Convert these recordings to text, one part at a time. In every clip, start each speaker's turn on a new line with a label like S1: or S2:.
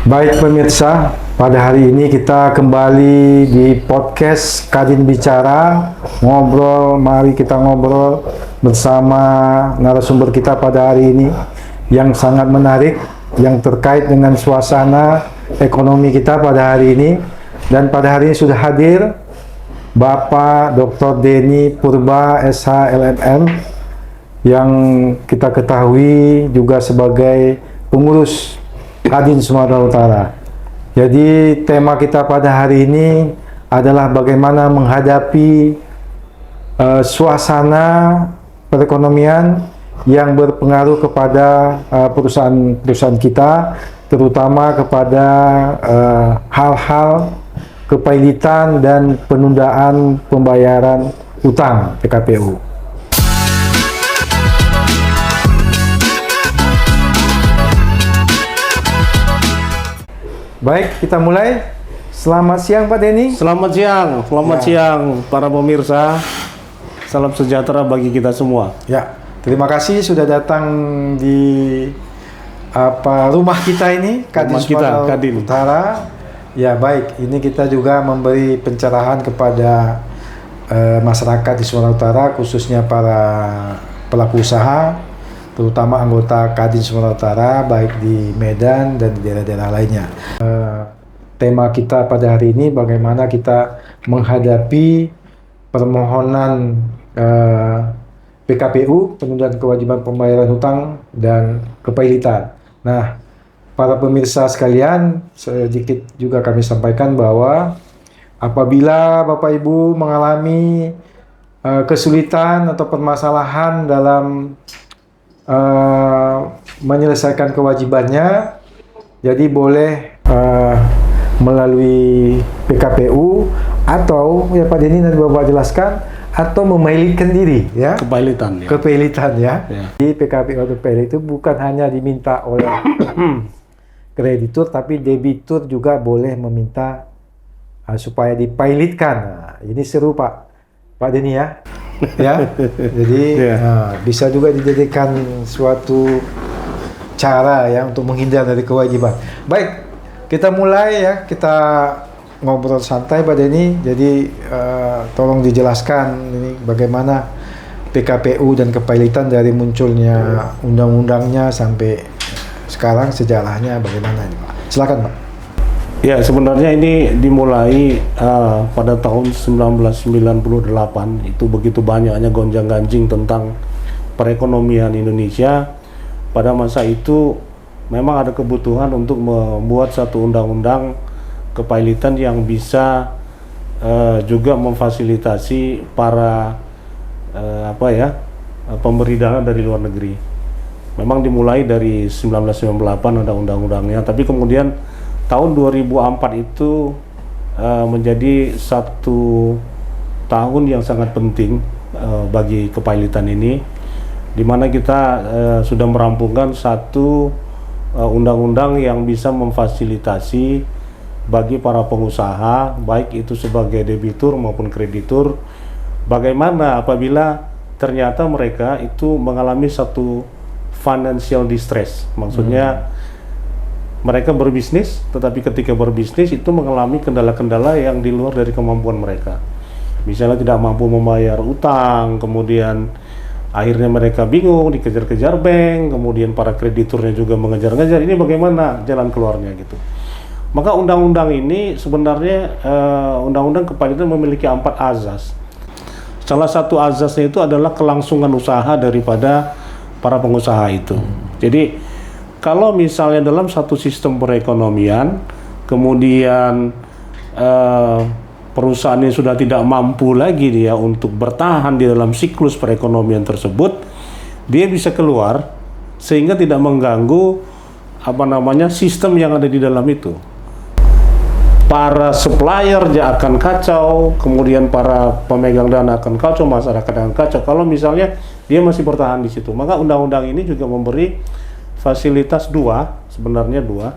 S1: Baik pemirsa, pada hari ini kita kembali di podcast Kadin Bicara. Mari kita ngobrol bersama narasumber kita pada hari ini yang sangat menarik, yang terkait dengan suasana ekonomi kita pada hari ini. Dan pada hari ini sudah hadir Bapak Dr. Denny Purba SH LLM, yang kita ketahui juga sebagai pengurus Kadin Sumatera Utara. Jadi tema kita pada hari ini adalah bagaimana menghadapi suasana perekonomian yang berpengaruh kepada perusahaan-perusahaan kita, terutama kepada hal-hal kepailitan dan penundaan pembayaran utang PKPU. Baik, kita mulai. Selamat siang Pak Denny.
S2: Selamat siang para pemirsa. Salam sejahtera bagi kita semua.
S1: Ya, terima kasih sudah datang di rumah kita ini, Kadin Sumatera Utara. Ya baik, ini kita juga memberi pencerahan kepada masyarakat di Sumatera Utara, khususnya para pelaku usaha, terutama anggota Kadin Sumatera Utara, baik di Medan dan di daerah-daerah lainnya. Tema kita pada hari ini bagaimana kita menghadapi permohonan PKPU, penundaan kewajiban pembayaran hutang dan kepailitan. Nah, para pemirsa sekalian, sedikit juga kami sampaikan bahwa apabila Bapak Ibu mengalami kesulitan atau permasalahan dalam menyelesaikan kewajibannya, jadi boleh melalui PKPU atau ya Pak Denny nanti Bapak jelaskan, atau memailitkan diri ya. Kepailitan ya. Di PKPU atau PKPU itu bukan hanya diminta oleh kreditur, tapi debitur juga boleh meminta supaya dipailitkan. Nah, ini seru Pak Denny ya. Ya, jadi bisa juga dijadikan suatu cara ya untuk menghindar dari kewajiban. Baik, kita mulai ya, kita ngobrol santai Pak Denny. Jadi tolong dijelaskan ini bagaimana PKPU dan kepailitan dari munculnya undang-undangnya sampai sekarang, sejarahnya bagaimana ini Pak. Silakan Pak.
S2: Ya, sebenarnya ini dimulai pada tahun 1998. Itu begitu banyaknya gonjang-ganjing tentang perekonomian Indonesia. Pada masa itu memang ada kebutuhan untuk membuat satu undang-undang kepailitan yang bisa juga memfasilitasi para pemberi dana dari luar negeri. Memang dimulai dari 1998 ada undang-undangnya, tapi kemudian tahun 2004 itu menjadi satu tahun yang sangat penting bagi kepailitan ini, di mana kita sudah merampungkan satu undang-undang yang bisa memfasilitasi bagi para pengusaha, baik itu sebagai debitur maupun kreditur, bagaimana apabila ternyata mereka itu mengalami satu financial distress, maksudnya mereka berbisnis, tetapi ketika berbisnis itu mengalami kendala-kendala yang di luar dari kemampuan mereka. Misalnya tidak mampu membayar utang, kemudian akhirnya mereka bingung, dikejar-kejar bank, kemudian para krediturnya juga mengejar-ngejar. Ini bagaimana jalan keluarnya gitu. Maka undang-undang ini sebenarnya undang-undang kepailitan memiliki 4 azas. Salah satu azasnya itu adalah kelangsungan usaha daripada para pengusaha itu. Jadi kalau misalnya dalam satu sistem perekonomian, kemudian perusahaan ini sudah tidak mampu lagi dia untuk bertahan di dalam siklus perekonomian tersebut, dia bisa keluar sehingga tidak mengganggu sistem yang ada di dalam itu. Para supplier dia akan kacau, kemudian para pemegang dana akan kacau, masyarakat akan kacau. Kalau misalnya dia masih bertahan di situ, maka undang-undang ini juga memberi fasilitas sebenarnya dua.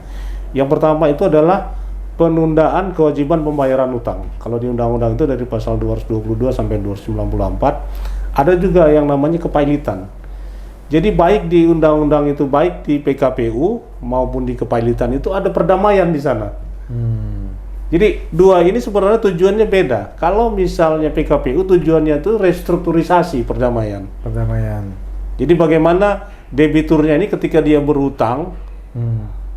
S2: Yang pertama itu adalah penundaan kewajiban pembayaran utang. Kalau di undang-undang itu dari pasal 222 sampai 294, ada juga yang namanya kepailitan. Jadi baik di undang-undang itu, baik di PKPU maupun di kepailitan itu ada perdamaian di sana. Jadi dua ini sebenarnya tujuannya beda. Kalau misalnya PKPU tujuannya itu restrukturisasi perdamaian. Jadi bagaimana debiturnya ini ketika dia berutang,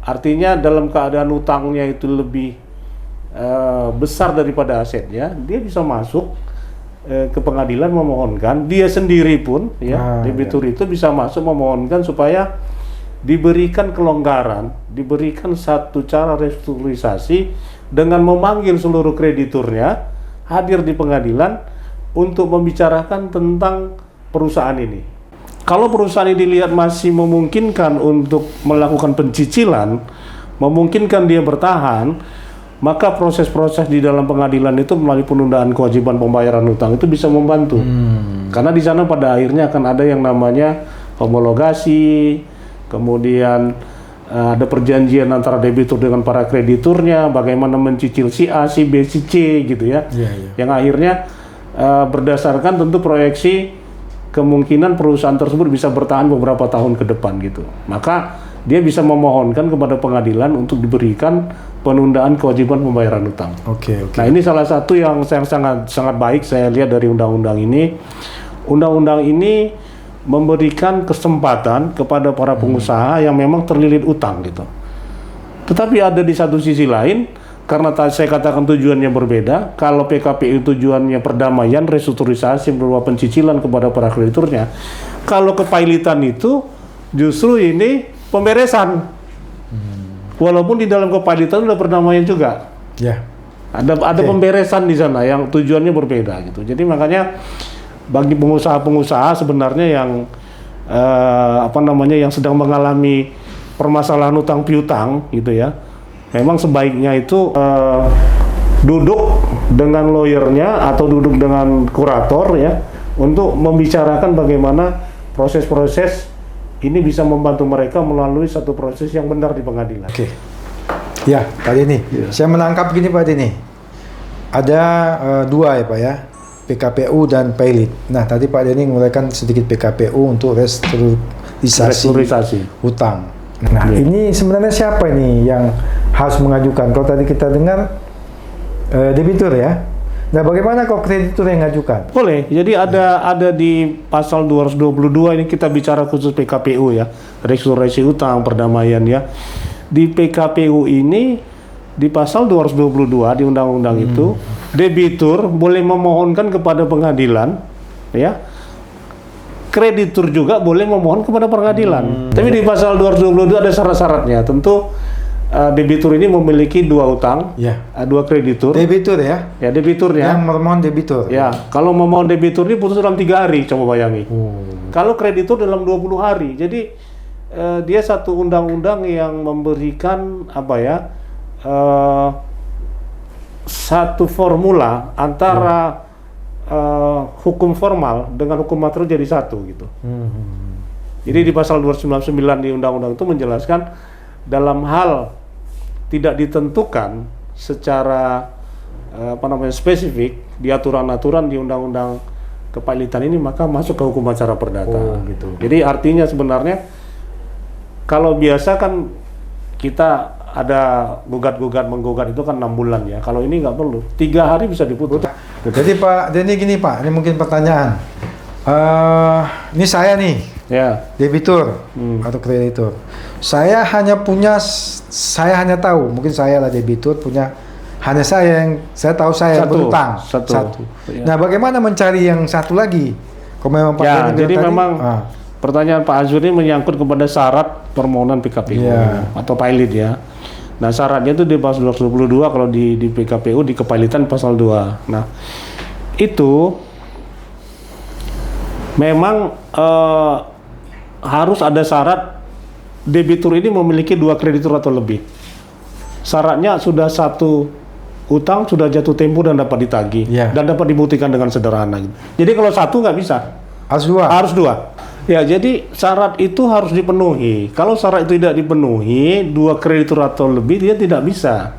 S2: artinya dalam keadaan utangnya itu lebih besar daripada asetnya, dia bisa masuk ke pengadilan memohonkan, dia sendiri pun debitur itu bisa masuk memohonkan supaya diberikan kelonggaran, diberikan satu cara restrukturisasi dengan memanggil seluruh krediturnya hadir di pengadilan untuk membicarakan tentang perusahaan ini. Kalau perusahaan ini dilihat masih memungkinkan untuk melakukan pencicilan, memungkinkan dia bertahan, maka proses-proses di dalam pengadilan itu melalui penundaan kewajiban pembayaran utang itu bisa membantu. Karena di sana pada akhirnya akan ada yang namanya homologasi, kemudian ada perjanjian antara debitur dengan para krediturnya, bagaimana mencicil si A, si B, si C gitu ya. Yang akhirnya berdasarkan tentu proyeksi kemungkinan perusahaan tersebut bisa bertahan beberapa tahun ke depan gitu. Maka dia bisa memohonkan kepada pengadilan untuk diberikan penundaan kewajiban pembayaran utang. Nah, ini salah satu yang sangat baik saya lihat dari undang-undang ini. Undang-undang ini memberikan kesempatan kepada para pengusaha yang memang terlilit utang gitu. Tetapi ada di satu sisi lain, karena saya katakan tujuannya berbeda. Kalau PKPU tujuannya perdamaian, restrukturisasi, berupa pencicilan kepada para krediturnya. Kalau kepailitan itu justru ini pemberesan. Walaupun di dalam kepailitan sudah perdamaian juga. Ada pemberesan di sana yang tujuannya berbeda gitu. Jadi makanya bagi pengusaha-pengusaha sebenarnya yang yang sedang mengalami permasalahan utang piutang gitu ya, memang sebaiknya itu duduk dengan lawyernya atau duduk dengan kurator ya untuk membicarakan bagaimana proses-proses ini bisa membantu mereka melalui satu proses yang benar di pengadilan.
S1: Ya, Pak Denny. Saya menangkap gini Pak Denny. Ada dua ya Pak ya, PKPU dan Pailit. Nah, tadi Pak Denny menguraikan sedikit PKPU untuk restrukturisasi utang. Nah, ini sebenarnya siapa ini yang harus mengajukan? Kalau tadi kita dengar debitur ya. Nah, bagaimana kalau kreditur yang mengajukan?
S2: Boleh. Jadi ada di pasal 222 ini kita bicara khusus PKPU ya, restrukturisasi utang perdamaian ya. Di PKPU ini di pasal 222 di undang-undang itu debitur boleh memohonkan kepada pengadilan ya. Kreditur juga boleh memohon kepada pengadilan. Tapi di pasal 222 ada syarat-syaratnya. Tentu debitur ini memiliki dua utang, dua kreditur.
S1: Debitur ya?
S2: Ya, debiturnya.
S1: Yang memohon debitur.
S2: Ya, kalau memohon debitur ini putus dalam 3 hari, coba bayangi. Kalau kreditur dalam 20 hari. Jadi dia satu undang-undang yang memberikan satu formula antara hukum formal dengan hukum material jadi satu gitu. Jadi di pasal 299 di undang-undang itu menjelaskan dalam hal tidak ditentukan secara spesifik di aturan-aturan di undang-undang kepailitan ini, maka masuk ke hukum acara perdata.
S1: Gitu.
S2: Jadi artinya sebenarnya kalau biasa kan kita ada menggugat itu kan 6 bulan ya. Kalau ini nggak perlu, 3 hari bisa diputus.
S1: Jadi Pak Denny gini Pak, ini mungkin pertanyaan. Ini saya nih, debitur atau kreditur. Saya hanya tahu, mungkin saya lah debitur punya, hanya saya yang saya tahu saya berutang satu. Nah, bagaimana mencari yang satu lagi? Kalau memang Pak Denny
S2: jadi tadi, memang pertanyaan Pak Azur ini menyangkut kepada syarat permohonan PKPU atau Pailit ya. Nah, syaratnya itu di pasal 222, kalau di PKPU di kepailitan pasal 2. Nah, itu memang harus ada syarat debitur ini memiliki 2 kreditur atau lebih. Syaratnya sudah satu utang sudah jatuh tempo dan dapat ditagih dan dapat dibuktikan dengan sederhana. Jadi kalau satu nggak bisa, harus dua. Ya, jadi syarat itu harus dipenuhi. Kalau syarat itu tidak dipenuhi, 2 kreditur atau lebih dia tidak bisa.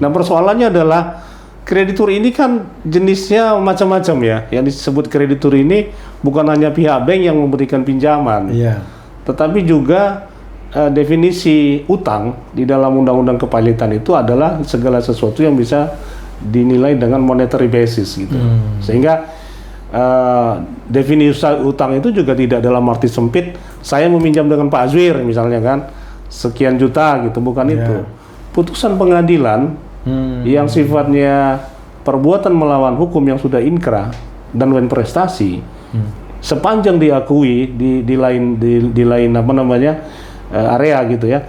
S2: Nah, persoalannya adalah kreditur ini kan jenisnya macam-macam ya. Yang disebut kreditur ini bukan hanya pihak bank yang memberikan pinjaman, tetapi juga definisi utang di dalam undang-undang kepailitan itu adalah segala sesuatu yang bisa dinilai dengan monetary basis gitu. Sehingga definisi utang itu juga tidak dalam arti sempit. Saya meminjam dengan Pak Azwir misalnya kan sekian juta gitu, bukan itu. Putusan pengadilan yang sifatnya perbuatan melawan hukum yang sudah inkrah dan prestasi, sepanjang diakui di lain apa namanya area gitu ya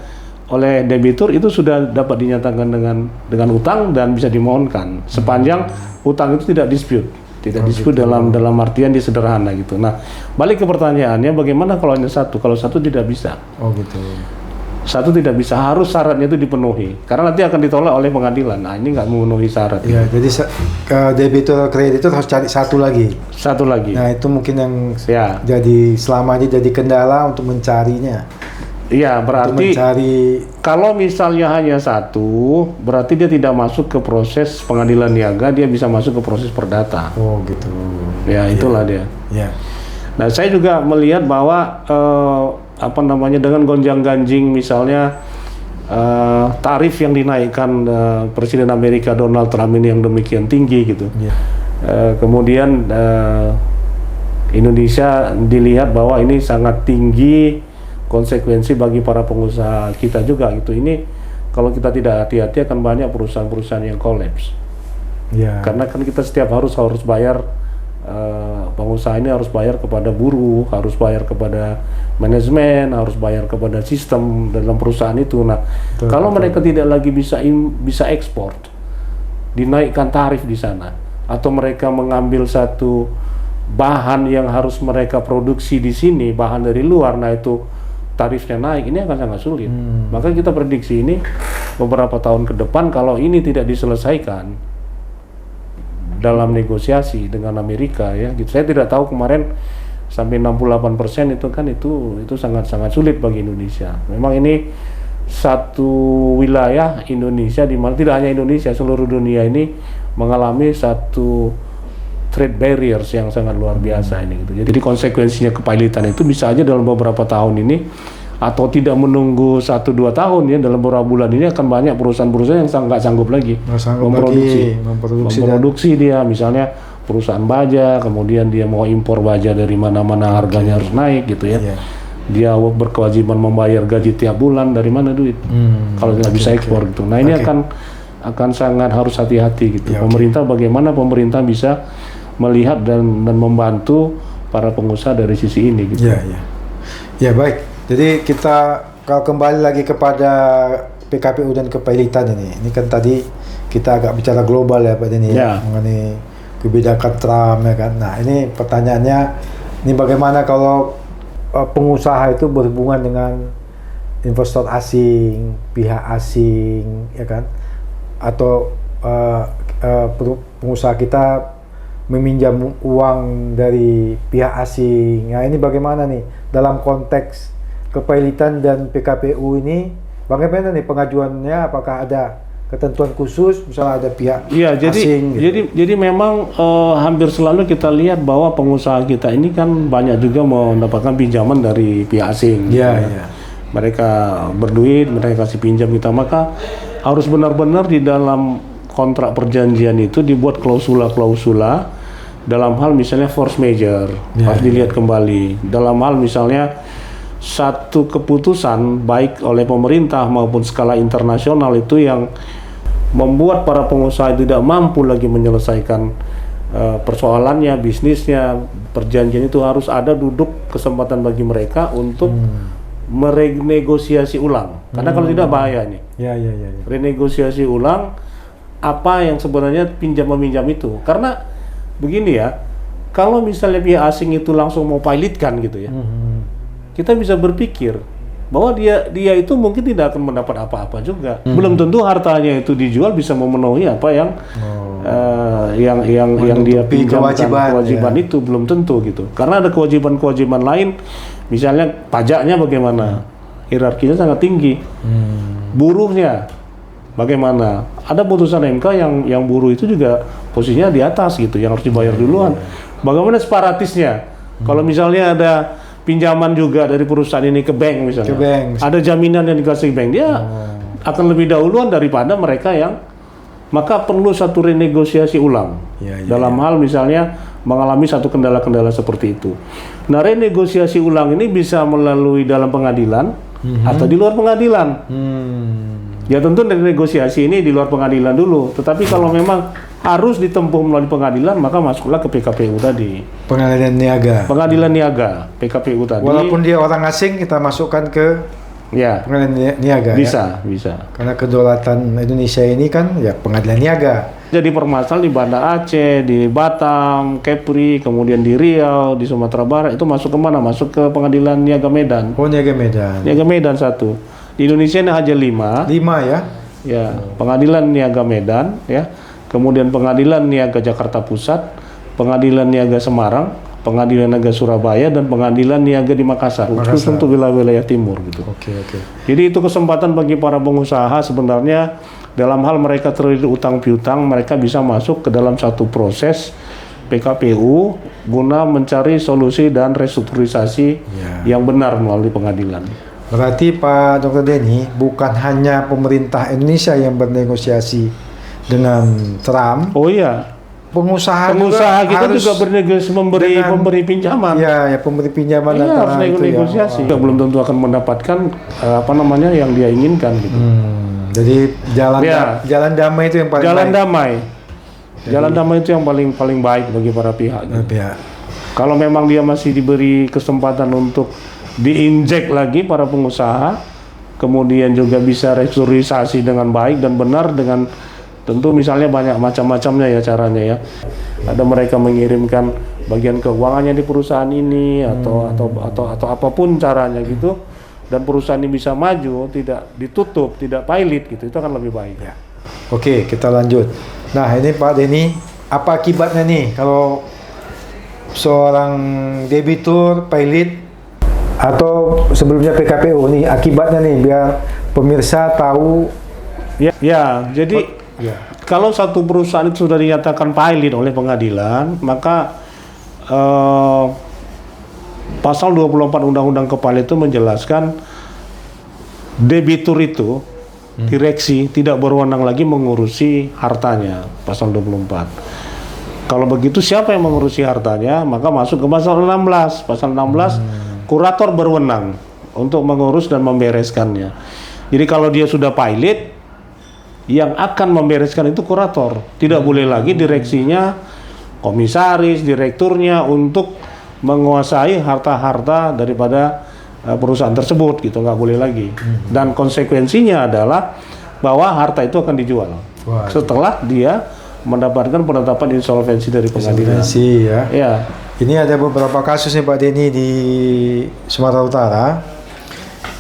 S2: oleh debitur, itu sudah dapat dinyatakan dengan utang dan bisa dimohonkan sepanjang utang itu tidak dispute dalam artian disederhana gitu. Nah, balik ke pertanyaannya, bagaimana kalau hanya satu? Kalau satu tidak bisa.
S1: Oh gitu.
S2: Satu tidak bisa, harus syaratnya itu dipenuhi karena nanti akan ditolak oleh pengadilan. Nah, ini nggak memenuhi syarat.
S1: Ya, jadi debitur kreditur harus cari satu lagi. Nah, itu mungkin yang jadi selama ini jadi kendala untuk mencarinya.
S2: Iya, berarti kalau misalnya hanya satu, berarti dia tidak masuk ke proses pengadilan niaga, dia bisa masuk ke proses perdata.
S1: Oh gitu.
S2: Ya, itulah dia.
S1: Ya.
S2: Nah, saya juga melihat bahwa dengan gonjang-ganjing misalnya tarif yang dinaikkan Presiden Amerika Donald Trump ini yang demikian tinggi gitu. Kemudian Indonesia dilihat bahwa ini sangat tinggi konsekuensi bagi para pengusaha kita juga gitu. Ini kalau kita tidak hati-hati akan banyak perusahaan-perusahaan yang kolaps. Karena kan kita setiap harus bayar, pengusaha ini harus bayar kepada buruh, harus bayar kepada manajemen, harus bayar kepada sistem dalam perusahaan itu. Nah, kalau mereka tidak lagi bisa ekspor, dinaikkan tarif di sana, atau mereka mengambil satu bahan yang harus mereka produksi di sini, bahan dari luar, nah itu tarifnya naik, ini akan sangat sulit. Maka kita prediksi ini beberapa tahun ke depan kalau ini tidak diselesaikan dalam negosiasi dengan Amerika ya, gitu. Saya tidak tahu kemarin sampai 68% itu kan itu sangat sulit bagi Indonesia. Memang ini satu wilayah Indonesia di mana tidak hanya Indonesia, seluruh dunia ini mengalami satu trade barriers yang sangat luar biasa ini gitu. Jadi konsekuensinya kepailitan itu bisa aja dalam beberapa tahun ini atau tidak menunggu 1-2 tahun ya, dalam beberapa bulan ini akan banyak perusahaan-perusahaan yang nggak sanggup lagi memproduksi dia, misalnya perusahaan baja, kemudian dia mau impor baja dari mana-mana, harganya harus naik gitu ya. Dia berkewajiban membayar gaji tiap bulan, dari mana duit kalau tidak bisa ekspor gitu. Nah, ini akan sangat harus hati-hati gitu. Bagaimana pemerintah bisa melihat dan membantu para pengusaha dari sisi ini gitu.
S1: Ya, baik. Jadi kita kalau kembali lagi kepada PKPU dan kepailitan ini kan tadi kita agak bicara global ya Pak Denny mengenai kebijakan Trump ya kan. Nah, ini pertanyaannya, ini bagaimana kalau pengusaha itu berhubungan dengan investor asing, pihak asing ya kan, atau pengusaha kita meminjam uang dari pihak asing. Nah, ini bagaimana nih dalam konteks kepailitan dan PKPU ini, bagaimana nih pengajuannya? Apakah ada ketentuan khusus misalnya ada pihak asing gitu?
S2: Jadi memang hampir selalu kita lihat bahwa pengusaha kita ini kan banyak juga mendapatkan pinjaman dari pihak asing. Mereka berduit, mereka kasih pinjam kita, maka harus benar-benar di dalam kontrak perjanjian itu dibuat klausula-klausula dalam hal misalnya force majeure, harus dilihat kembali. Dalam hal misalnya satu keputusan baik oleh pemerintah maupun skala internasional itu yang membuat para pengusaha tidak mampu lagi menyelesaikan persoalannya, bisnisnya, perjanjian itu harus ada duduk kesempatan bagi mereka untuk merenegosiasi ulang. Karena kalau tidak bahaya nih. Renegosiasi ulang apa yang sebenarnya pinjam-meminjam itu. Karena begini ya, kalau misalnya pihak asing itu langsung mau pilotkan gitu ya, kita bisa berpikir bahwa dia itu mungkin tidak akan mendapat apa-apa juga. Belum tentu hartanya itu dijual bisa memenuhi apa yang dia pinjamkan, kewajiban itu belum tentu gitu. Karena ada kewajiban-kewajiban lain, misalnya pajaknya bagaimana, hierarkinya sangat tinggi, buruhnya Bagaimana? Ada putusan MK yang buruh itu juga posisinya di atas gitu, yang harus dibayar duluan. Bagaimana separatisnya? Kalau misalnya ada pinjaman juga dari perusahaan ini ke bank misalnya, ada jaminan yang dikasih bank, dia akan lebih dahuluan daripada mereka yang, maka perlu satu renegosiasi ulang dalam hal misalnya mengalami satu kendala-kendala seperti itu. Nah, renegosiasi ulang ini bisa melalui dalam pengadilan atau di luar pengadilan. Ya tentu negosiasi ini di luar pengadilan dulu, tetapi kalau memang harus ditempuh melalui pengadilan, maka masuklah ke PKPU tadi.
S1: Pengadilan niaga.
S2: Pengadilan niaga, PKPU tadi.
S1: Walaupun dia orang asing, kita masukkan ke pengadilan niaga.
S2: Bisa.
S1: Karena kedaulatan Indonesia ini kan ya pengadilan niaga.
S2: Jadi permasalahan di Banda Aceh, di Batam, Kepri, kemudian di Riau, di Sumatera Barat, itu masuk ke mana? Masuk ke pengadilan niaga Medan.
S1: Oh, niaga Medan.
S2: Niaga Medan satu. Di Indonesia ini hanya 5.
S1: 5 ya?
S2: Ya, pengadilan niaga Medan, ya. Kemudian pengadilan niaga Jakarta Pusat, pengadilan niaga Semarang, pengadilan niaga Surabaya, dan pengadilan niaga di Makassar. Khusus untuk wilayah timur gitu.
S1: Oke.
S2: Jadi itu kesempatan bagi para pengusaha sebenarnya dalam hal mereka terlilit utang piutang, mereka bisa masuk ke dalam satu proses PKPU guna mencari solusi dan restrukturisasi yang benar melalui pengadilan.
S1: Berarti Pak Dr. Denny, bukan hanya pemerintah Indonesia yang bernegosiasi dengan Trump.
S2: Oh iya.
S1: Pengusaha
S2: kita juga bernegosiasi memberi pinjaman.
S1: Ya, pemberi pinjaman
S2: harus negosiasi. Ya. Belum tentu akan mendapatkan yang dia inginkan gitu.
S1: Jadi jalan damai itu yang paling baik.
S2: Jalan damai itu yang paling baik bagi para pihak. Gitu. Kalau memang dia masih diberi kesempatan untuk diinjek lagi para pengusaha, kemudian juga bisa restrukturisasi dengan baik dan benar, dengan tentu misalnya banyak macam-macamnya ya caranya ya. Ada mereka mengirimkan bagian keuangannya di perusahaan ini atau apapun caranya gitu, dan perusahaan ini bisa maju, tidak ditutup, tidak pilot gitu, itu akan lebih baik.
S1: Ya. Oke, kita lanjut. Nah, ini Pak Denny, apa akibatnya nih kalau seorang debitur pilot atau sebelumnya PKPU nih, akibatnya nih biar pemirsa tahu.
S2: Jadi kalau satu perusahaan itu sudah dinyatakan pilot oleh pengadilan, maka pasal 24 Undang-Undang Kepala itu menjelaskan debitur itu direksi tidak berwenang lagi mengurusi hartanya, pasal 24. Kalau begitu siapa yang mengurusi hartanya? Maka masuk ke pasal 16. Pasal 16 kurator berwenang untuk mengurus dan membereskannya. Jadi kalau dia sudah pilot, yang akan membereskan itu kurator. Tidak boleh lagi direksinya, komisaris, direkturnya untuk menguasai harta-harta daripada perusahaan tersebut gitu, nggak boleh lagi. Dan konsekuensinya adalah bahwa harta itu akan dijual setelah dia mendapatkan penetapan insolvensi dari pengadilan.
S1: Ya. Ini ada beberapa kasus nih Pak Denny di Sumatera Utara.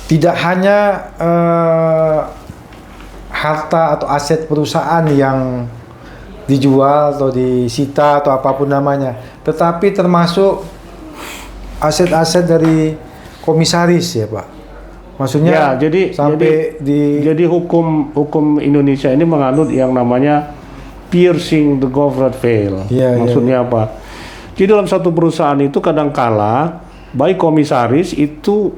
S1: Tidak hanya harta atau aset perusahaan yang dijual atau disita atau apapun namanya, tetapi termasuk aset-aset dari komisaris ya Pak. Maksudnya jadi hukum Indonesia ini menganut yang namanya piercing the government veil. Maksudnya apa? Jadi dalam satu perusahaan itu kadangkala baik komisaris itu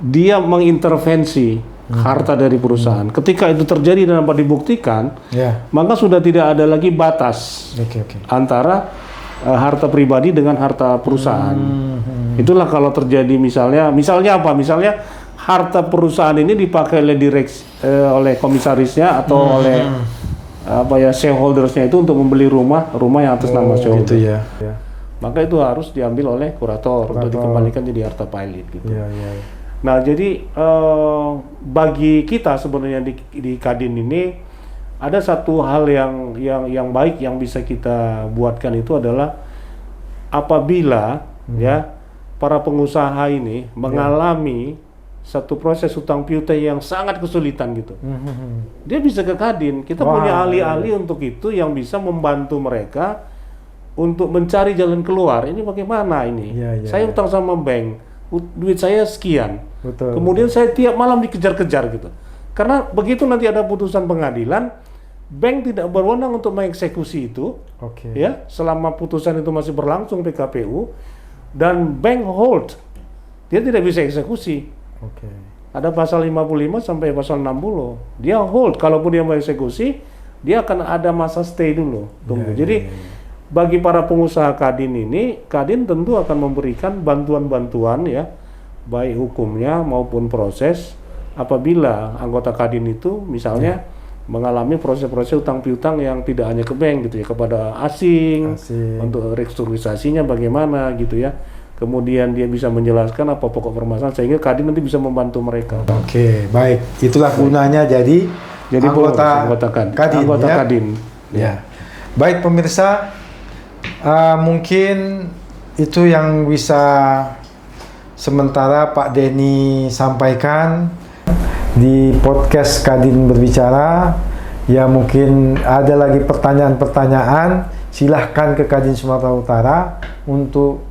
S1: dia mengintervensi harta dari perusahaan. Ketika itu terjadi dan dapat dibuktikan, maka sudah tidak ada lagi batas antara harta pribadi dengan harta perusahaan. Itulah kalau terjadi misalnya apa? Misalnya harta perusahaan ini dipakai oleh oleh komisarisnya atau oleh shareholdersnya itu untuk membeli rumah yang atas nama shareholder. Maka itu harus diambil oleh kurator untuk dikembalikan jadi harta pilot gitu. Nah, jadi bagi kita sebenarnya di Kadin ini ada satu hal yang baik yang bisa kita buatkan, itu adalah apabila para pengusaha ini mengalami satu proses hutang piutang yang sangat kesulitan gitu. Dia bisa ke Kadin. Kita punya ahli-ahli untuk itu yang bisa membantu mereka untuk mencari jalan keluar. Ini bagaimana ini? Saya hutang sama bank, duit saya sekian. Kemudian saya tiap malam dikejar-kejar gitu.
S2: Karena begitu nanti ada putusan pengadilan, bank tidak berwenang untuk mengeksekusi itu, ya, selama putusan itu masih berlangsung PKPU, dan bank hold, dia tidak bisa eksekusi. Ada pasal 55 sampai pasal 60, dia hold, kalaupun dia mau eksekusi, dia akan ada masa stay dulu, tunggu. Jadi bagi para pengusaha Kadin ini, Kadin tentu akan memberikan bantuan-bantuan ya, baik hukumnya maupun proses, apabila anggota Kadin itu misalnya mengalami proses-proses utang piutang yang tidak hanya ke bank gitu ya, kepada asing. Untuk restrukturisasinya bagaimana gitu ya. Kemudian dia bisa menjelaskan apa pokok permasalahan sehingga Kadin nanti bisa membantu mereka.
S1: Baik. Itulah gunanya jadi anggota Kadin.
S2: Kadin.
S1: Ya. Baik pemirsa, mungkin itu yang bisa sementara Pak Denny sampaikan di podcast Kadin Berbicara. Ya, mungkin ada lagi pertanyaan-pertanyaan, silahkan ke Kadin Sumatera Utara untuk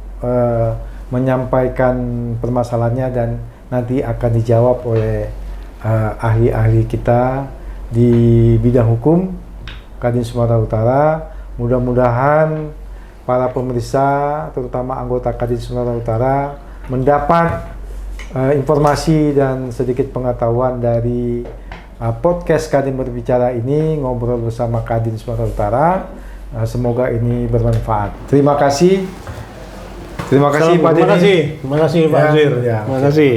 S1: menyampaikan permasalahannya dan nanti akan dijawab oleh ahli-ahli kita di bidang hukum Kadin Sumatera Utara. Mudah-mudahan para pemirsa, terutama anggota Kadin Sumatera Utara, mendapat informasi dan sedikit pengetahuan dari podcast Kadin Berbicara ini, ngobrol bersama Kadin Sumatera Utara. Semoga ini bermanfaat. Terima kasih. Terima kasih Pak Denny.
S2: Terima kasih Pak Anzir.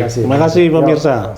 S2: Terima kasih pemirsa.